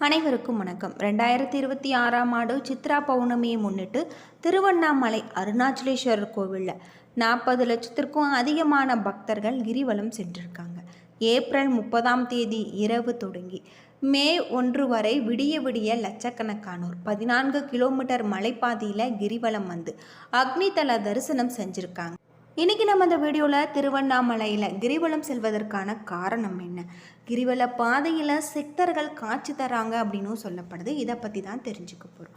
அனைவருக்கும் வணக்கம். 2026ஆம் ஆண்டு சித்ரா பௌர்ணமியை முன்னிட்டு திருவண்ணாமலை அருணாச்சலேஸ்வரர் கோவிலில் 40 லட்சத்திற்கும் அதிகமான பக்தர்கள் கிரிவலம் சென்றிருக்காங்க. ஏப்ரல் 30ஆம் தேதி இரவு தொடங்கி மே 1 வரை விடிய விடிய லட்சக்கணக்கானோர் 14 கிலோமீட்டர் மலைப்பாதையில் கிரிவலம் வந்து அக்னிதல தரிசனம் செஞ்சுருக்காங்க. இன்றைக்கி நம்ம இந்த வீடியோவில் திருவண்ணாமலையில் கிரிவலம் செல்வதற்கான காரணம் என்ன, கிரிவல பாதையில் சித்தர்கள் காட்சி தராங்க அப்படின்னும் சொல்லப்படுது. இதை பற்றி தான் தெரிஞ்சுக்க போகிறோம்.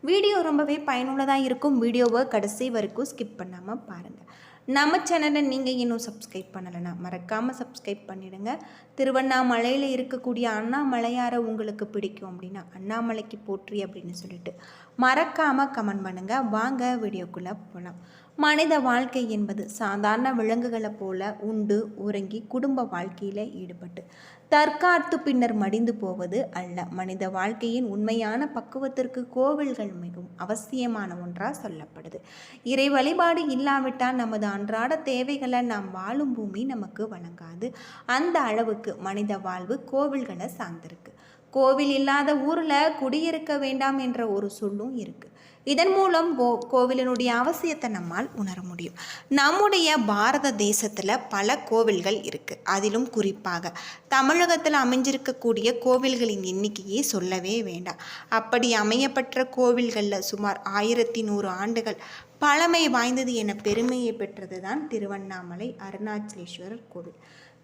வீடியோ ரொம்பவே பயனுள்ளதாக இருக்கும். வீடியோவை கடைசி வரைக்கும் ஸ்கிப் பண்ணாமல் பாருங்கள். நம்ம சேனலை நீங்கள் இன்னும் சப்ஸ்கிரைப் பண்ணலைன்னா மறக்காமல் சப்ஸ்கிரைப் பண்ணிவிடுங்க. திருவண்ணாமலையில் இருக்கக்கூடிய அண்ணாமலையாரை உங்களுக்கு பிடிக்கும் அப்படின்னா அண்ணாமலைக்கு போற்றி அப்படின்னு சொல்லிட்டு மறக்காமல் கமெண்ட் பண்ணுங்கள். வாங்க வீடியோக்குள்ளே போகலாம். மனித வாழ்க்கை என்பது சாதாரண விலங்குகளை போல உண்டு உறங்கி குடும்ப வாழ்க்கையில் ஈடுபட்டு தற்காத்து பின்னர் மடிந்து போவது அல்ல. மனித வாழ்க்கையின் உண்மையான பக்குவத்திற்கு கோவில்கள் மிகவும் அவசியமான ஒன்றாக சொல்லப்படுது. இறை வழிபாடு இல்லாவிட்டால் நமது அன்றாட தேவைகளை நாம் வாழும் பூமி நமக்கு வழங்காது. அந்த அளவுக்கு மனித வாழ்வு கோவில்களை சார்ந்திருக்கு. கோவில் இல்லாத ஊரில் குடியிருக்க வேண்டாம் என்ற ஒரு சொல்லும் இருக்குது. இதன் மூலம் கோவிலினுடைய அவசியத்தை நம்மால் உணர முடியும். நம்முடைய பாரத தேசத்தில் பல கோவில்கள் இருக்குது. அதிலும் குறிப்பாக தமிழகத்தில் அமைஞ்சிருக்கக்கூடிய கோவில்களின் எண்ணிக்கையை சொல்லவே வேண்டாம். அப்படி அமையப்பட்ட கோவில்களில் சுமார் 1100 ஆண்டுகள் பழமை வாய்ந்தது என பெருமையை பெற்றது தான் திருவண்ணாமலை அருணாச்சலேஸ்வரர் கோவில்.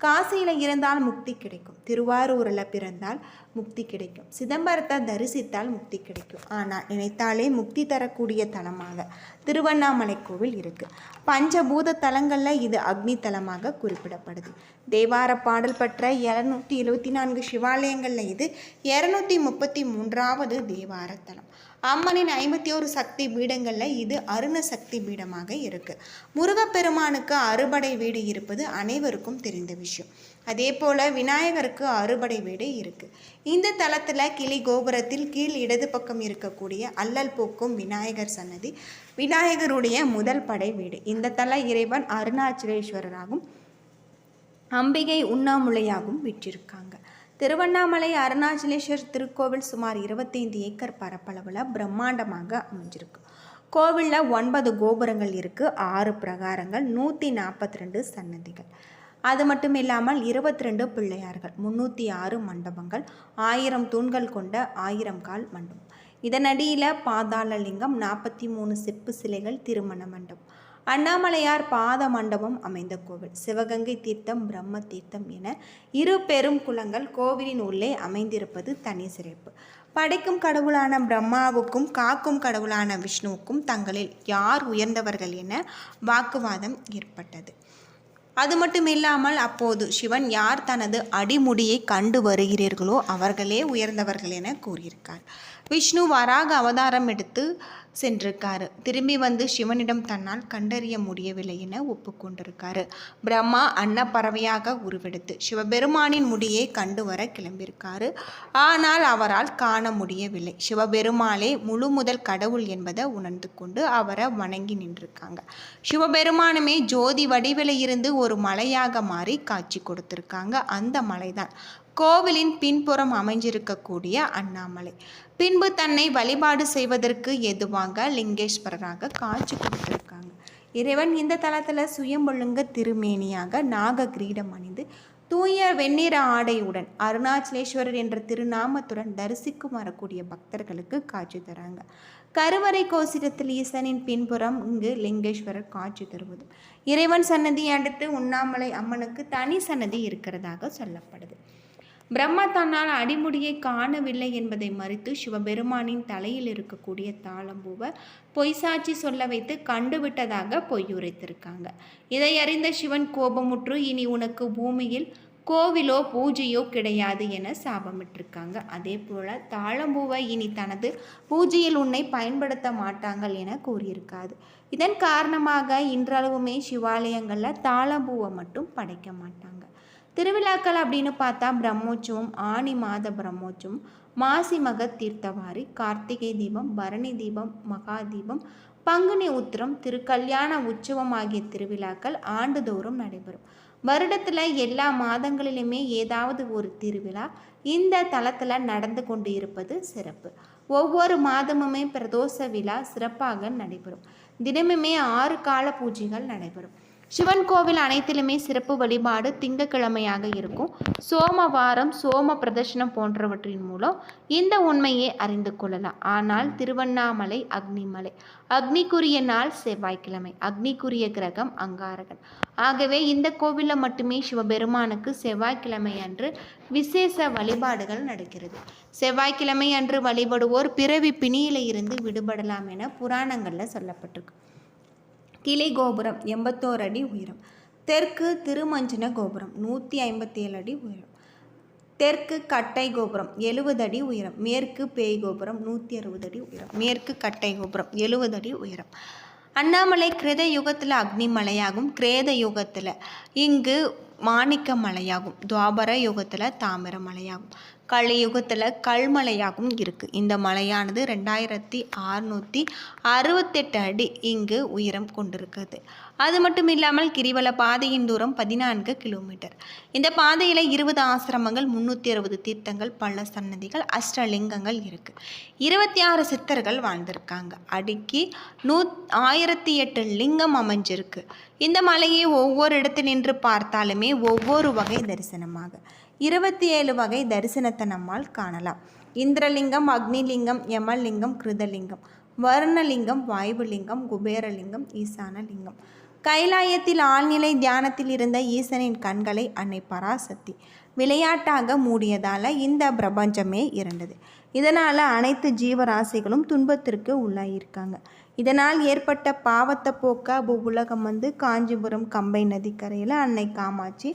காசியில் இருந்தால் முக்தி கிடைக்கும், திருவாரூரில் பிறந்தால் முக்தி கிடைக்கும், சிதம்பரத்தை தரிசித்தால் முக்தி கிடைக்கும். ஆனால் நினைத்தாலே முக்தி தரக்கூடிய தலமாக திருவண்ணாமலை கோவில் இருக்குது. பஞ்சபூத தலங்களில் இது அக்னி தலமாக குறிப்பிடப்படுது. தேவார பாடல் பெற்ற 774 சிவாலயங்களில் இது 233வது தேவார தலம். அம்மனின் 51 சக்தி பீடங்களில் இது அருண சக்தி பீடமாக இருக்குது. முருகப்பெருமானுக்கு அறுபடை வீடு இருப்பது அனைவருக்கும் தெரிந்த விஷயம். அதே போல் விநாயகருக்கு அறுபடை வீடு இருக்குது. இந்த தலத்தில் கிளி கோபுரத்தில் கீழ் இடது பக்கம் இருக்கக்கூடிய அல்லல் போக்கும் விநாயகர் சன்னதி விநாயகருடைய முதல் படை வீடு. இந்த தல இறைவன் அருணாச்சலேஸ்வரராகவும் அம்பிகை உண்ணாமுலையாகவும் விற்றிருக்காங்க. திருவண்ணாமலை அருணாச்சலேஸ்வரர் திருக்கோவில் சுமார் 25 ஏக்கர் பரப்பளவில் பிரம்மாண்டமாக அமைஞ்சிருக்கு. கோவிலில் 9 கோபுரங்கள் இருக்குது, 6 பிரகாரங்கள், 142 சன்னதிகள். அது மட்டும் இல்லாமல் 22 பிள்ளையார்கள், 306 மண்டபங்கள், 1000 தூண்கள் கொண்ட 1000 கால் மண்டபம். இதனடியில் பாதாளலிங்கம், 43 செப்பு சிலைகள், திருமண மண்டபம், அண்ணாமலையார் பாத மண்டபம் அமைந்த கோவில், சிவகங்கை தீர்த்தம், பிரம்ம தீர்த்தம் என 2 பெரும் குளங்கள் கோவிலின் உள்ளே அமைந்திருப்பது தனி சிறப்பு. படைக்கும் கடவுளான பிரம்மாவுக்கும் காக்கும் கடவுளான விஷ்ணுவுக்கும் தங்களில் யார் உயர்ந்தவர்கள் என வாக்குவாதம் ஏற்பட்டது. அது மட்டும் இல்லாமல் அப்போது சிவன் யார் தனது அடிமுடியை கண்டு வருகிறீர்களோ அவர்களே உயர்ந்தவர்கள் என கூறியிருக்கார். விஷ்ணு வராக அவதாரம் எடுத்து சென்றிருக்காரு. திரும்பி வந்து சிவனிடம் தன்னால் கண்டறிய முடியவில்லை என ஒப்புக்கொண்டிருக்காரு. பிரம்மா அன்னப்பறவையாக உருவெடுத்து சிவபெருமானின் முடியை கண்டு வர கிளம்பியிருக்காரு. ஆனால் அவரால் காண முடியவில்லை. சிவபெருமானே முழு முதல் கடவுள் என்பதை உணர்ந்து கொண்டு அவரை வணங்கி நின்றிருக்காங்க. சிவபெருமானுமே ஜோதி வடிவில இருந்து ஒரு மலையாக மாறி காட்சி கொடுத்திருக்காங்க. அந்த மலைதான் கோவிலின் பின்புறம் அமைஞ்சிருக்கக்கூடிய அண்ணாமலை. பின்பு தன்னை வழிபாடு செய்வதற்கு எதுவாக லிங்கேஸ்வரராக காட்சி கொடுத்திருக்காங்க. இறைவன் இந்த தலத்தில் சுயம்பொழுங்க திருமேனியாக நாக கிரீடம் அணிந்து தூய வெண்ணிற ஆடையுடன் அருணாச்சலேஸ்வரர் என்ற திருநாமத்துடன் தரிசிக்கும் வரக்கூடிய பக்தர்களுக்கு காட்சி தராங்க. கருவறை கோசிடத்தில் ஈசனின் பின்புறம் இங்கு லிங்கேஸ்வரர் காட்சி தருவது. இறைவன் சன்னதி அடுத்து உண்ணாமலை அம்மனுக்கு தனி சன்னதி இருக்கிறதாக சொல்லப்படுது. பிரம்மா தன்னால் அடிமுடியை காணவில்லை என்பதை மறித்து சிவபெருமானின் தலையில் இருக்கக்கூடிய தாளம்பூவை பொய்சாட்சி சொல்ல வைத்து கண்டுவிட்டதாக பொய்யுரைத்திருக்காங்க. இதை அறிந்த சிவன் கோபமுற்று இனி உனக்கு பூமியில் கோவிலோ பூஜையோ கிடையாது என சாபமிட்டிருக்காங்க. அதே போல் தாளம்பூவை இனி தனது பூஜையில் உன்னை பயன்படுத்த மாட்டாங்கள் என கூறியிருக்காது. இதன் காரணமாக இன்றளவுமே சிவாலயங்களில் தாளம்பூவை மட்டும் படைக்க மாட்டாங்க. திருவிழாக்கள் அப்படின்னு பார்த்தா பிரம்மோற்சவம், ஆனி மாத பிரம்மோற்சவம், மாசி மக தீர்த்தவாரி, கார்த்திகை தீபம், பரணி தீபம், மகா தீபம், பங்குனி உத்திரம், திருக்கல்யாண உற்சவம் ஆகிய திருவிழாக்கள் ஆண்டுதோறும் நடைபெறும். வருடத்தில் எல்லா மாதங்களிலுமே ஏதாவது ஒரு திருவிழா இந்த தலத்தில் நடந்து கொண்டு இருப்பது சிறப்பு. ஒவ்வொரு மாதமுமே பிரதோஷ விழா சிறப்பாக நடைபெறும். தினமுமே 6 கால பூஜைகள் நடைபெறும். சிவன் கோவில் அனைத்திலுமே சிறப்பு வழிபாடு திங்கக்கிழமையாக இருக்கும். சோமவாரம், சோம பிரதர்ஷனம் போன்றவற்றின் மூலம் இந்த உண்மையை அறிந்து கொள்ளலாம். ஆனால் திருவண்ணாமலை அக்னிமலை, அக்னிக்குரிய நாள் செவ்வாய்க்கிழமை, அக்னிக்குரிய கிரகம் அங்காரகன். ஆகவே இந்த கோவிலில் மட்டுமே சிவபெருமானுக்கு செவ்வாய்க்கிழமை அன்று விசேஷ வழிபாடுகள் நடக்கிறது. செவ்வாய்க்கிழமை அன்று வழிபடுவோர் பிறவி பிணியில இருந்து விடுபடலாம் என புராணங்களில் சொல்லப்பட்டிருக்கு. கிளை கோபுரம் 81 அடி உயரம். தெற்கு திருமஞ்சன கோபுரம் 157 அடி உயரம். தெற்கு கட்டை கோபுரம் 70 அடி உயரம். மேற்கு பேய் கோபுரம் 160 அடி உயரம். மேற்கு கட்டை கோபுரம் 70 அடி உயரம். அண்ணாமலை கிருத யுகத்தில் அக்னி மலையாகும். கிரேத யுகத்தில் இங்கு மாணிக்க மலையாகும். துவாபர யுகத்தில் தாமிர மலையாகும். கலியுகத்தில் கல்மலையாகவும் இருக்குது. இந்த மலையானது 2668 அடி இங்கு உயரம் கொண்டிருக்கிறது. அது மட்டும் இல்லாமல் கிரிவல பாதையின் தூரம் 14 கிலோமீட்டர். இந்த பாதையில் 20 ஆசிரமங்கள், 360 தீர்த்தங்கள், பல சன்னதிகள், அஷ்டலிங்கங்கள் இருக்குது. 26 சித்தர்கள் வாழ்ந்திருக்காங்க. அடிக்கு 1008 லிங்கம் அமைஞ்சிருக்கு. இந்த மலையை ஒவ்வொரு இடத்தில் நின்று பார்த்தாலுமே ஒவ்வொரு வகை தரிசனமாக 27 வகை தரிசனத்தை நம்மால் காணலாம். இந்திரலிங்கம், அக்னிலிங்கம், யமலிங்கம், கிருதலிங்கம், வருணலிங்கம், வாயுலிங்கம், குபேரலிங்கம், ஈசானலிங்கம். கைலாயத்தில் ஆழ்நிலை தியானத்தில் இருந்த ஈசனின் கண்களை அன்னை பராசக்தி விளையாட்டாக மூடியதால் இந்த பிரபஞ்சமே இருந்தது. இதனால் அனைத்து ஜீவராசிகளும் துன்பத்திற்கு உள்ளாயிருக்காங்க. இதனால் ஏற்பட்ட பாவத்தை போக்க உலகம் வந்து காஞ்சிபுரம் கம்பை நதிக்கரையில் அன்னை காமாட்சி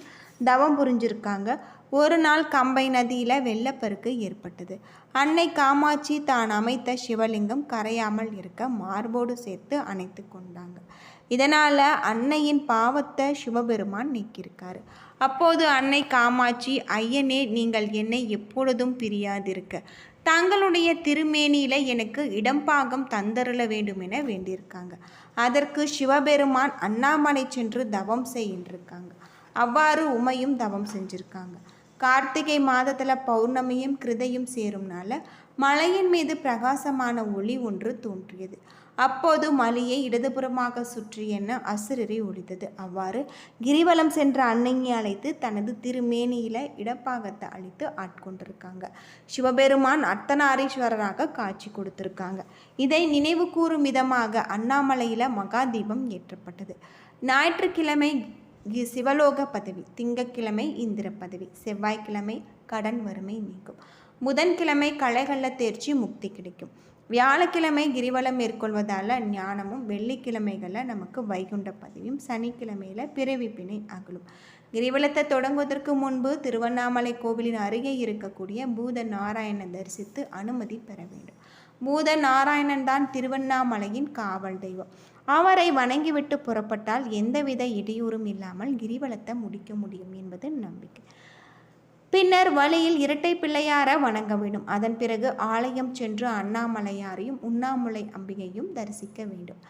தவம் புரிஞ்சிருக்காங்க. ஒரு நாள் கம்பை நதியில் வெள்ளப்பெருக்கு ஏற்பட்டது. அன்னை காமாட்சி தான் அமைத்த சிவலிங்கம் கரையாமல் இருக்க மார்போடு சேர்த்து அணைத்து கொண்டாங்க. இதனால் அன்னையின் பாவத்தை சிவபெருமான் நீக்கியிருக்காரு. அப்போது அன்னை காமாட்சி, ஐயனே, நீங்கள் என்னை எப்பொழுதும் பிரியாதிருக்க தங்களுடைய திருமேனியில் எனக்கு இடம்பாகம் தந்தருள வேண்டும் என வேண்டியிருக்காங்க. அதற்கு சிவபெருமான் அண்ணாமலை சென்று தவம் செய்கின்றிருக்காங்க. அவ்வாறு உமையும் தவம் செஞ்சுருக்காங்க. கார்த்திகை மாதத்தில் பௌர்ணமியும் கிருதையும் சேரும்னால மலையின் மீது பிரகாசமான ஒளி ஒன்று தோன்றியது. அப்போது மலையை இடதுபுறமாக சுற்றி என்ன அசுரரை ஒழித்தது. அவ்வாறு கிரிவலம் சென்ற அன்னையை அழைத்து தனது திருமேனியில இடப்பாகத்தை அளித்து ஆட்கொண்டிருக்காங்க. சிவபெருமான் அர்த்தநாரீஸ்வரராக காட்சி கொடுத்திருக்காங்க. இதை நினைவு கூறும் விதமாக அண்ணாமலையில மகாதீபம் ஏற்றப்பட்டது. ஞாயிற்றுக்கிழமை சிவலோக பதவி, திங்கட்கிழமை இந்திர பதவி, செவ்வாய்க்கிழமை கடன் வறுமை நீக்கும், புதன்கிழமை களைகளில் தேர்ச்சி முக்தி கிடைக்கும், வியாழக்கிழமை கிரிவலம் மேற்கொள்வதால் ஞானமும், வெள்ளிக்கிழமைகளில் நமக்கு வைகுண்ட பதவியும், சனிக்கிழமையில் பிறவி பிணை அகலும். கிரிவலத்தை தொடங்குவதற்கு முன்பு திருவண்ணாமலை கோவிலின் அருகே இருக்கக்கூடிய பூத நாராயணனை தரிசித்து அனுமதி பெற வேண்டும். பூத நாராயணன் தான் திருவண்ணாமலையின் காவல் தெய்வம். அவரை வணங்கிவிட்டு புறப்பட்டால் எந்தவித இடையூறும் இல்லாமல் கிரிவலத்தை முடிக்க முடியும் என்பது நம்பிக்கை. பின்னர் வழியில் இரட்டை பிள்ளையாரை வணங்க வேண்டும். அதன் பிறகு ஆலயம் சென்று அண்ணாமலையாரையும் உண்ணாமுலை அம்பிகையும் தரிசிக்க வேண்டும்.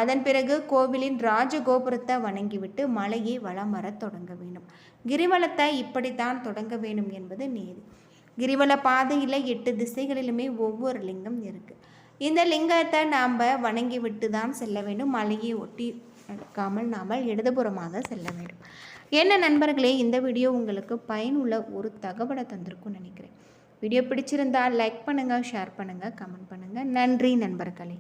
அதன் பிறகு கோவிலின் ராஜகோபுரத்தை வணங்கிவிட்டு மலையை வலம் வர தொடங்க வேண்டும். கிரிவலத்தை இப்படித்தான் தொடங்க வேண்டும் என்பது நேரி. கிரிவல பாதையில் 8 திசைகளிலுமே ஒவ்வொரு லிங்கம் இருக்குது. இந்த லிங்கத்தை நாம் வணங்கி விட்டு தான் செல்ல வேண்டும். மலையை ஒட்டி நடக்காமல் நாம் இடதுபுறமாக செல்ல வேண்டும். என்ன நண்பர்களே, இந்த வீடியோ உங்களுக்கு பயனுள்ள ஒரு தகவலை தந்திருக்கும்னு நினைக்கிறேன். வீடியோ பிடிச்சிருந்தால் லைக் பண்ணுங்கள், ஷேர் பண்ணுங்கள், கமெண்ட் பண்ணுங்கள். நன்றி நண்பர்களே.